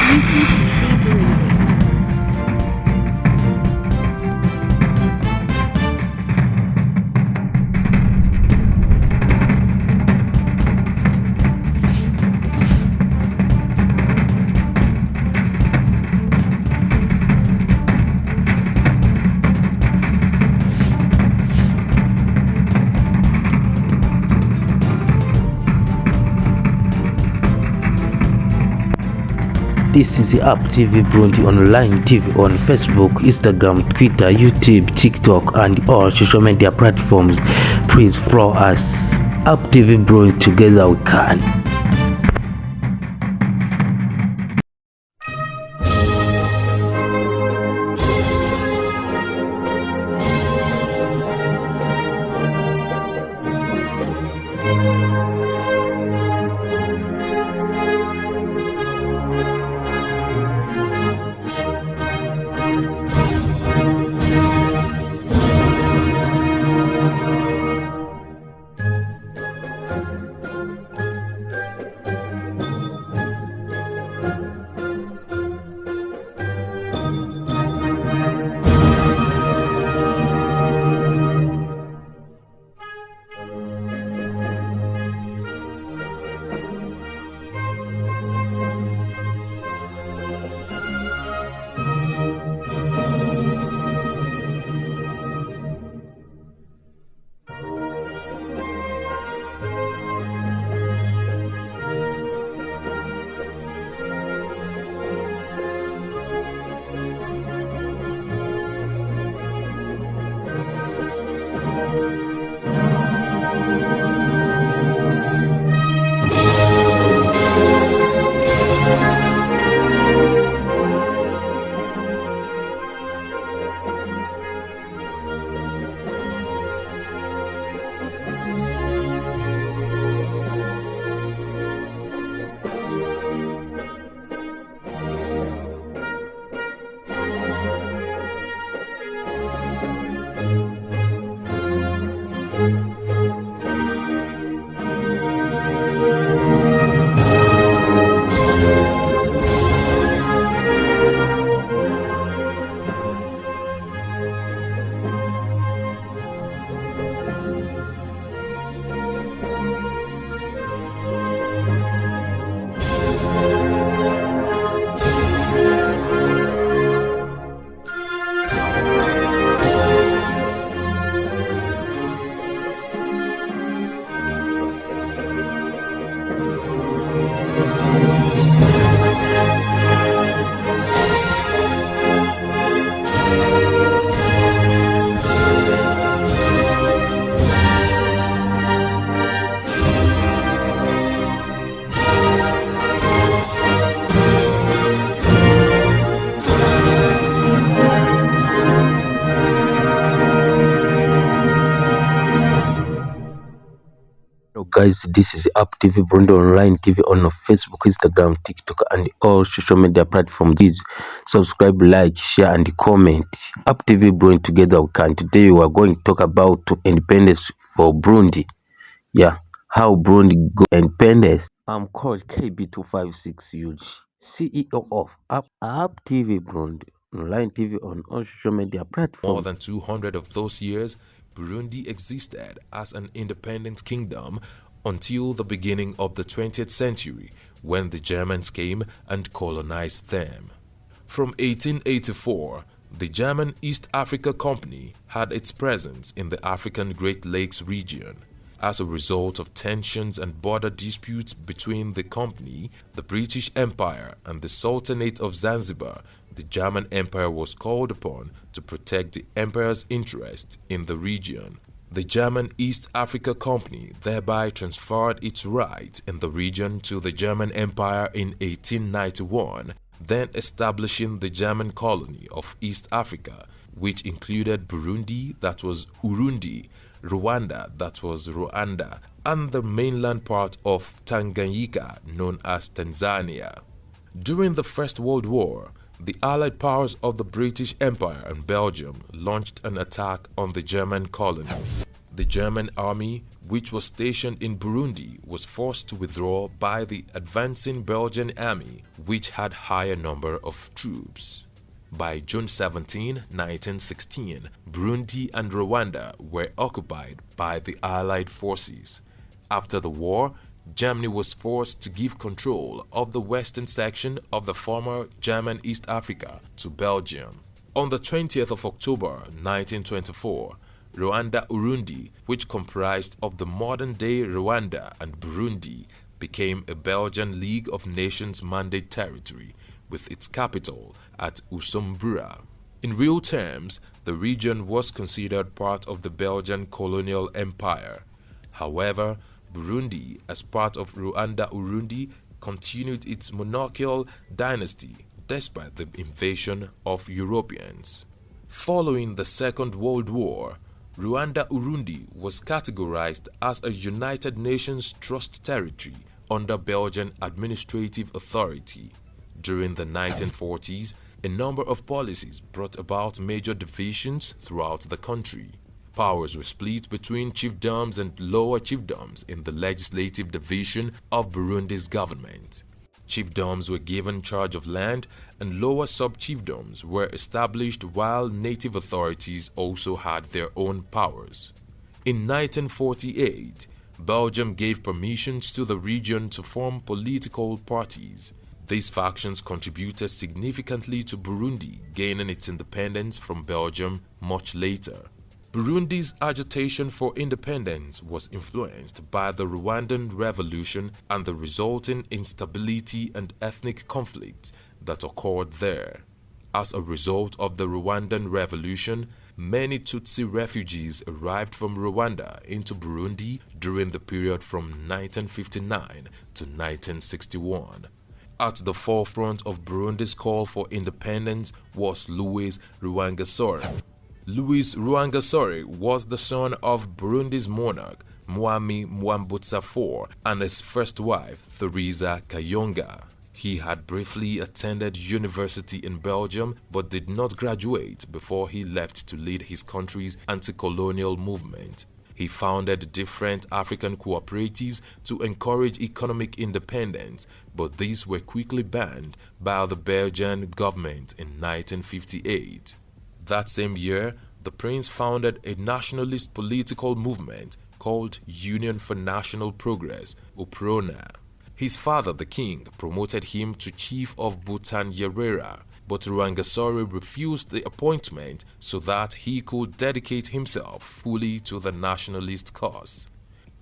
UPTV Burundi. This is the UPTV Burundi online TV on Facebook, Instagram, Twitter, YouTube, TikTok, and all social media platforms. Please follow us. UPTV Burundi, together we can. Guys, this is UPTV Burundi online TV on Facebook, Instagram, TikTok, and all social media platforms. Please subscribe, like, share, and comment. UPTV Burundi, together we can. Today we are going to talk about independence for Burundi. Yeah, how Burundi go independence. I'm called KB256UG, CEO of UPTV Burundi online TV on all social media platforms. More than 200 of those years, Burundi existed as an independent kingdom until the beginning of the 20th century, when the Germans came and colonized them. From 1884, the German East Africa Company had its presence in the African Great Lakes region. As a result of tensions and border disputes between the company, the British Empire, and the Sultanate of Zanzibar, the German Empire was called upon to protect the empire's interest in the region. The German East Africa Company thereby transferred its rights in the region to the German Empire in 1891, then establishing the German colony of East Africa, which included Burundi, that was Urundi, Rwanda, that was Rwanda, and the mainland part of Tanganyika, known as Tanzania. During the First World War, the Allied powers of the British Empire and Belgium launched an attack on the German colony. The German army which was stationed in Burundi, was forced to withdraw by the advancing Belgian army, which had higher number of troops. By June 17, 1916, Burundi and Rwanda were occupied by the Allied forces. After the war, Germany was forced to give control of the western section of the former German East Africa to Belgium. On the 20th of October 1924, Rwanda-Urundi, which comprised of the modern-day Rwanda and Burundi, became a Belgian League of Nations mandate territory, with its capital at Bujumbura. In real terms, the region was considered part of the Belgian colonial empire. However, Burundi, as part of Rwanda-Urundi, continued its monarchical dynasty despite the invasion of Europeans. Following the Second World War, Rwanda-Urundi was categorized as a United Nations Trust territory under Belgian administrative authority. During the 1940s, a number of policies brought about major divisions throughout the country. Powers were split between chiefdoms and lower chiefdoms in the legislative division of Burundi's government. Chiefdoms were given charge of land and lower sub-chiefdoms were established while native authorities also had their own powers. In 1948, Belgium gave permissions to the region to form political parties. These factions contributed significantly to Burundi gaining its independence from Belgium much later. Burundi's agitation for independence was influenced by the Rwandan Revolution and the resulting instability and ethnic conflicts that occurred there. As a result of the Rwandan Revolution, many Tutsi refugees arrived from Rwanda into Burundi during the period from 1959 to 1961. At the forefront of Burundi's call for independence was Louis Rwagasore. Louis Rwagasore was the son of Burundi's monarch Mwami Mwambutsa IV and his first wife Theresa Kayonga. He had briefly attended university in Belgium but did not graduate before he left to lead his country's anti-colonial movement. He founded different African cooperatives to encourage economic independence, but these were quickly banned by the Belgian government in 1958. That same year, the prince founded a nationalist political movement called Union for National Progress, UPRONA. His father, the king, promoted him to chief of Butanyerera, but Rwagasore refused the appointment so that he could dedicate himself fully to the nationalist cause.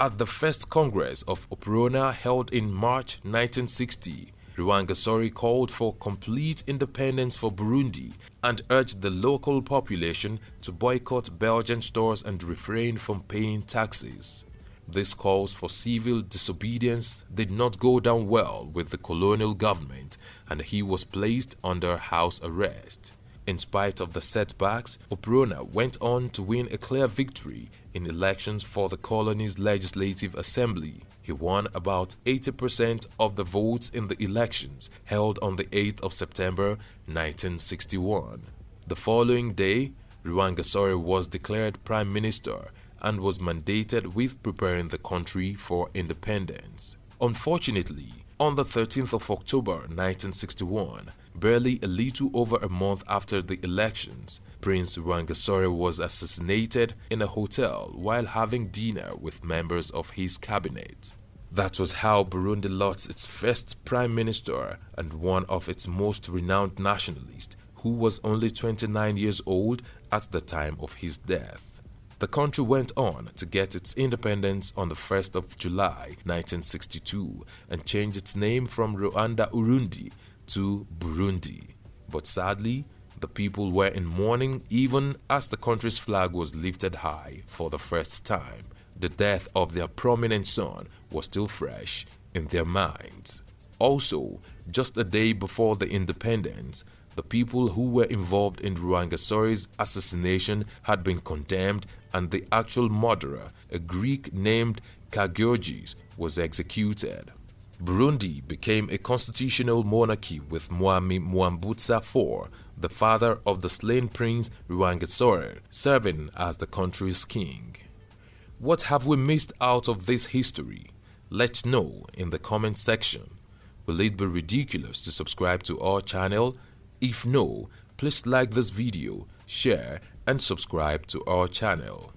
At the first Congress of UPRONA held in March 1960, Rwagasore called for complete independence for Burundi and urged the local population to boycott Belgian stores and refrain from paying taxes. These calls for civil disobedience did not go down well with the colonial government and he was placed under house arrest. In spite of the setbacks, UPRONA went on to win a clear victory in elections for the colony's legislative assembly. He won about 80% of the votes in the elections held on the 8th of September 1961. The following day, Rwagasore was declared prime minister and was mandated with preparing the country for independence. Unfortunately, on the 13th of October 1961, barely a little over a month after the elections, Prince Rwagasore was assassinated in a hotel while having dinner with members of his cabinet. That was how Burundi lost its first prime minister and one of its most renowned nationalists, who was only 29 years old at the time of his death. The country went on to get its independence on the 1st of July 1962 and changed its name from Rwanda-Urundi to Burundi. But sadly, the people were in mourning even as the country's flag was lifted high for the first time. The death of their prominent son was still fresh in their minds. Also, just a day before the independence, the people who were involved in Rwagasore's assassination had been condemned and the actual murderer, a Greek named Kagyorgis, was executed. Burundi became a constitutional monarchy with Mwami Mwambutsa IV, the father of the slain prince Rwagasore, serving as the country's king. What have we missed out of this history? Let's know in the comment section. Will it be ridiculous to subscribe to our channel? If no, please like this video, share and subscribe to our channel.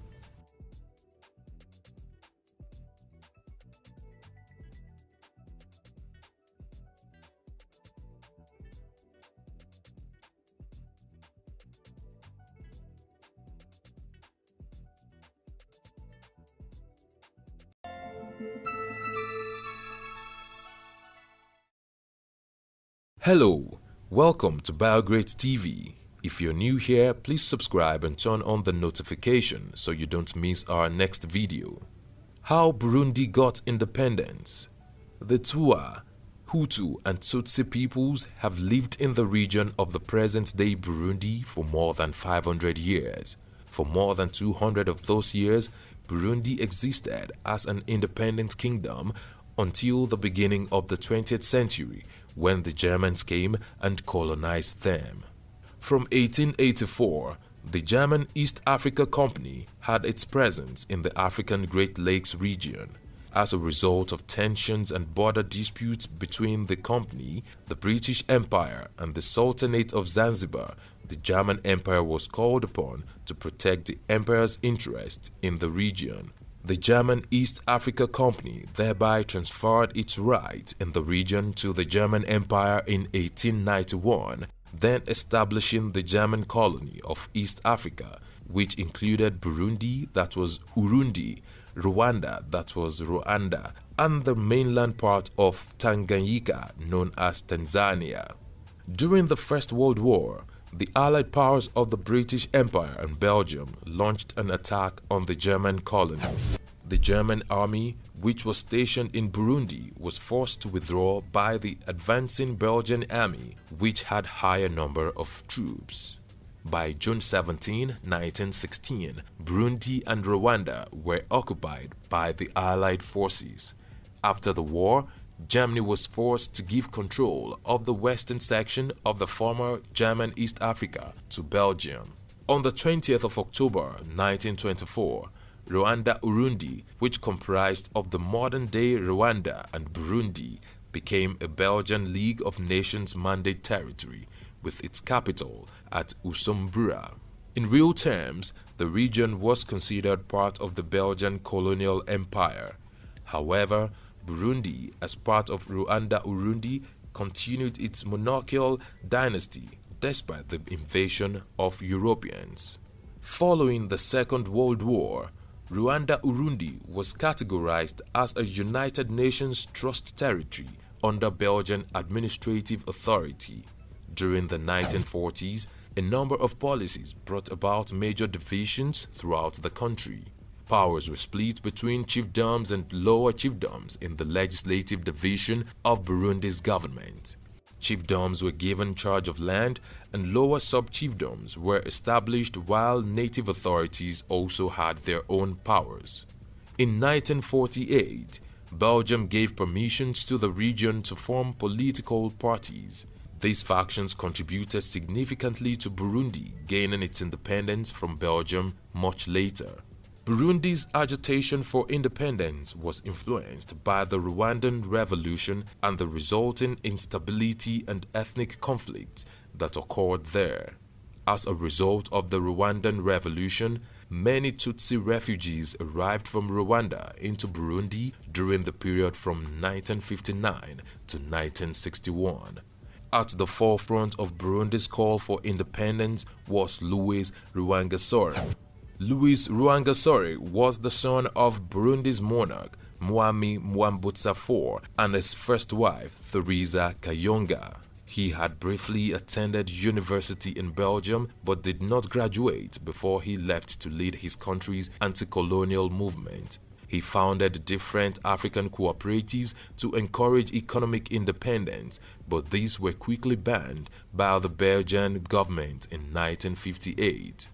Hello, welcome to BioGreat TV. If you're new here, please subscribe and turn on the notification so you don't miss our next video. How Burundi got independence. The Twa, Hutu and Tutsi peoples have lived in the region of the present-day Burundi for more than 500 years. For more than 200 of those years, Burundi existed as an independent kingdom until the beginning of the 20th century, when the Germans came and colonized them. From 1884, the German East Africa Company had its presence in the African Great Lakes region. As a result of tensions and border disputes between the company, the British Empire and the Sultanate of Zanzibar, the German Empire was called upon to protect the empire's interest in the region. The German East Africa Company thereby transferred its rights in the region to the German Empire in 1891, then establishing the German colony of East Africa, which included Burundi, that was Urundi, Rwanda, that was Rwanda, and the mainland part of Tanganyika, known as Tanzania. During the First World War, the Allied powers of the British Empire and Belgium launched an attack on the German colony. The German army, which was stationed in Burundi, was forced to withdraw by the advancing Belgian army, which had higher number of troops. By June 17, 1916, Burundi and Rwanda were occupied by the Allied forces. After the war, Germany was forced to give control of the western section of the former German East Africa to Belgium. On the 20th of October 1924, Rwanda-Urundi, which comprised of the modern-day Rwanda and Burundi, became a Belgian League of Nations mandate territory, with its capital at Bujumbura. In real terms, the region was considered part of the Belgian colonial empire. However, Burundi, as part of Rwanda-Urundi, continued its monarchical dynasty despite the invasion of Europeans. Following the Second World War, Rwanda-Urundi was categorized as a United Nations Trust territory under Belgian administrative authority. During the 1940s, a number of policies brought about major divisions throughout the country. Powers were split between chiefdoms and lower chiefdoms in the legislative division of Burundi's government. Chiefdoms were given charge of land and lower sub-chiefdoms were established, while native authorities also had their own powers. In 1948, Belgium gave permissions to the region to form political parties. These factions contributed significantly to Burundi gaining its independence from Belgium much later. Burundi's agitation for independence was influenced by the Rwandan Revolution and the resulting instability and ethnic conflicts that occurred there. As a result of the Rwandan Revolution, many Tutsi refugees arrived from Rwanda into Burundi during the period from 1959 to 1961. At the forefront of Burundi's call for independence was Louis Rwagasore. Louis Rwagasore was the son of Burundi's monarch Mwami Mwambutsa IV and his first wife Theresa Kayonga. He had briefly attended university in Belgium but did not graduate before he left to lead his country's anti-colonial movement. He founded different African cooperatives to encourage economic independence, but these were quickly banned by the Belgian government in 1958.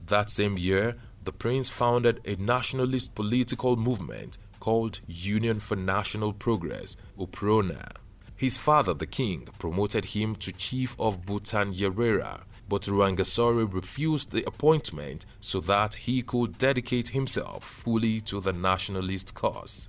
That same year, the prince founded a nationalist political movement called Union for National Progress, UPRONA. His father, the king, promoted him to chief of Butanyerera, but Rwagasore refused the appointment so that he could dedicate himself fully to the nationalist cause.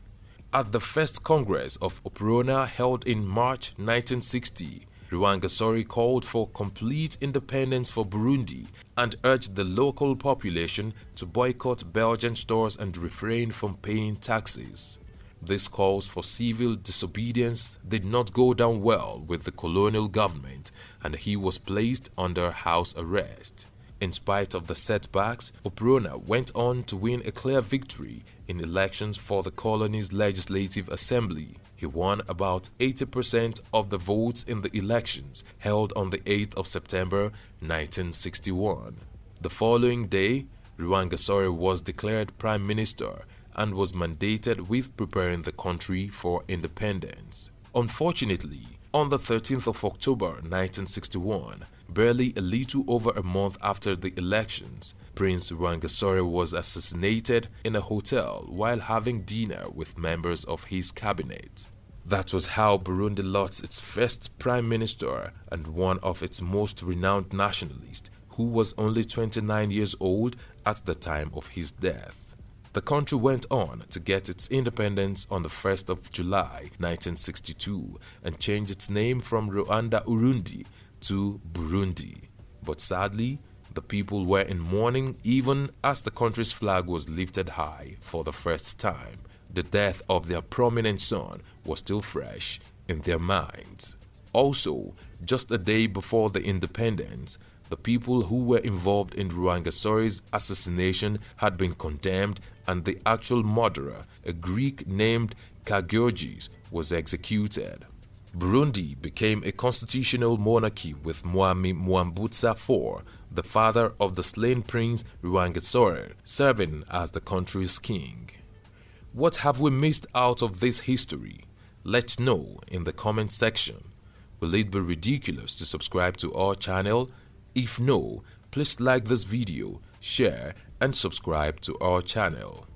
At the first Congress of UPRONA held in March 1960, Rwagasore called for complete independence for Burundi and urged the local population to boycott Belgian stores and refrain from paying taxes. These calls for civil disobedience did not go down well with the colonial government, and he was placed under house arrest. In spite of the setbacks, UPRONA went on to win a clear victory in elections for the colony's Legislative Assembly. He won about 80% of the votes in the elections held on the 8th of September 1961. The following day, Rwagasore was declared Prime Minister and was mandated with preparing the country for independence. Unfortunately, on the 13th of October 1961, barely a little over a month after the elections, Prince Rwagasore was assassinated in a hotel while having dinner with members of his cabinet. That was how Burundi lost its first prime minister and one of its most renowned nationalists, who was only 29 years old at the time of his death. The country went on to get its independence on the 1st of July 1962 and changed its name from Rwanda-Urundi to Burundi. But sadly, the people were in mourning even as the country's flag was lifted high for the first time. The death of their prominent son was still fresh in their minds. Also, just a day before the independence, the people who were involved in Rwagasore's assassination had been condemned, and the actual murderer, a Greek named Kagyorgis, was executed. Burundi became a constitutional monarchy with Mwami Mwambutsa IV, the father of the slain Prince Rwagasore, serving as the country's king. What have we missed out of this history? Let's know in the comment section. Will it be ridiculous to subscribe to our channel? If no, please like this video, share and subscribe to our channel.